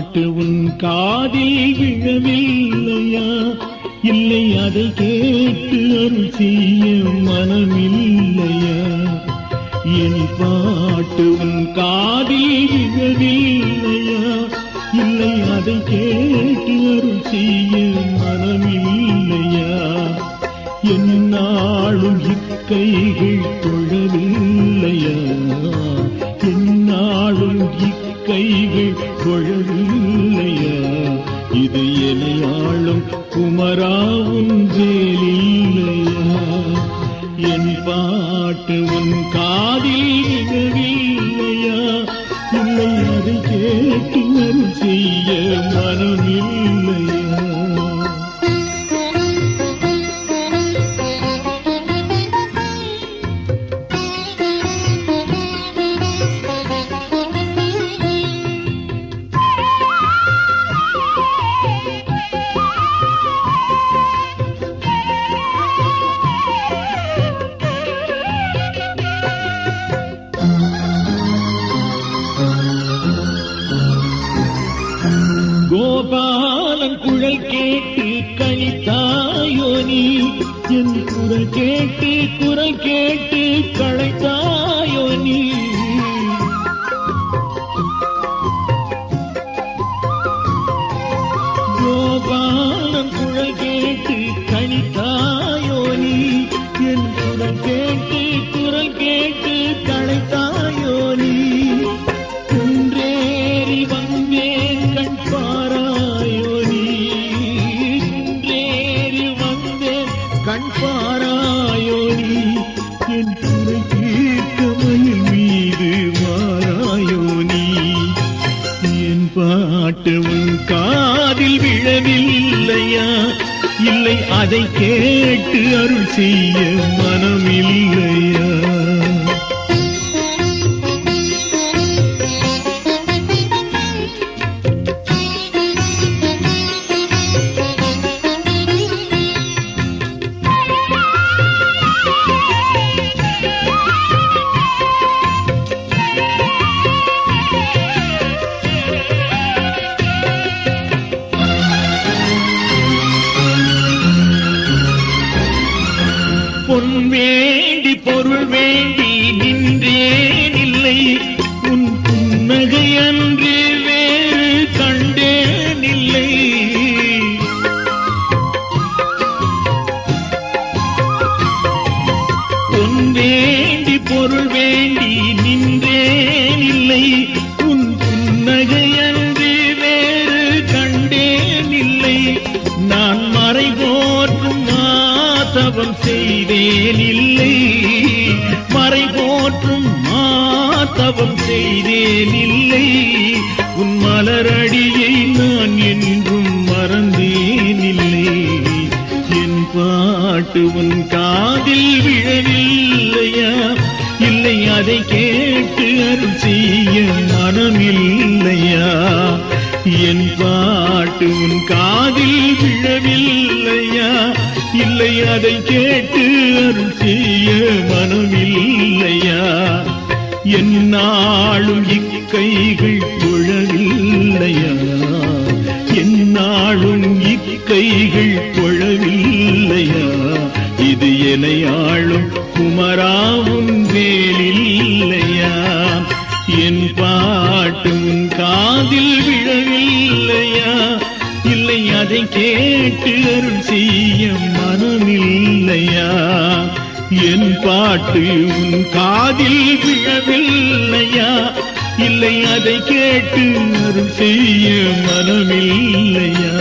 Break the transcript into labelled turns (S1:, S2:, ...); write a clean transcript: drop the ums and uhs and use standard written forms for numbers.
S1: பாட்டு உன் காதில் விழவில்லையா? இல்லை அதை கேட்டு அருள் செய்ய மனமில்லையா? என் பாட்டு உன் காதில் விழவில்லையா? இல்லை அதை கேட்டு அருள் செய்ய மனமில்லையா? என்னாலும் இக்கைகள் தொழவில்லையா? என்னாலும் இக்கைகள் தொழவில்லையா? இது எனையாளும் குமராவும் வேலில்லையா? என் பாட்டு உன் காதில் விழவில்லையா? இல்லை அதை கேட்டு அருள் செய்ய மனமில்லையா? கோபாலன் குழல் கேட்டு கழித்தாயோ நீ? என் குரல் கேட்டு களைத்தாயோ நீ? கோபாலன் குழல் கேட்டு கழித்தாயோ நீ? என் குரல் கேட்டு களைத்தாயோ நீ? குன்றேறி வந்தேன் கண் பாராயோ நீ? குன்றேறி வந்தேன் கண் பாராயோ நீ? என் குறை தீர்க்க மயில் மீது வாராயோ நீ? என் பாட்டு உன் காதில் விழவில்லையா? இல்லை அதை கேட்டு அருள் செய்ய மனமில்லையா? பொன் வேண்டி பொருள் வேண்டி நின்றேன் இல்லை, உன் புன்னகை அன்று வேறு கண்டேன் இல்லை. பொன் வேண்டி பொருள் வேண்டி நின்றேன் இல்லை, உன் புன்னகை அன்று வேறு கண்டேன் இல்லை. நான் மறை போற்றும் மாதவம் செய்தேன் இல்லை, மறை போற்றும் மாதவம் செய்தேன் இல்லை. உன் மலரடியை நான் என்றும் மறந்தேன் இல்லை. என் பாட்டு உன் காதில் விழவில்லையா? இல்லை அதை கேட்டு அருள் செய்ய மனமில்லையா? என் பாட்டு உன் காதில் விழவில்லையா? இல்லை அதை கேட்டு அருள் செய்ய மனமில்லையா? என்னாலும் இக்கைகள் தொழவில்லையா? என்னாலும் இக்கைகள் தொழவில்லையா? இது எனையாளும் குமராவும் வேலில்லையா? என் பாட்டு உன் காதில் விழவில்லையா? இல்லை அதை கேட்டு அருள் செய்ய மனமில்லையா? என் பாட்டு உன் காதில் விழவில்லையா? இல்லை அதை கேட்டு அருள் செய்ய மனமில்லையா?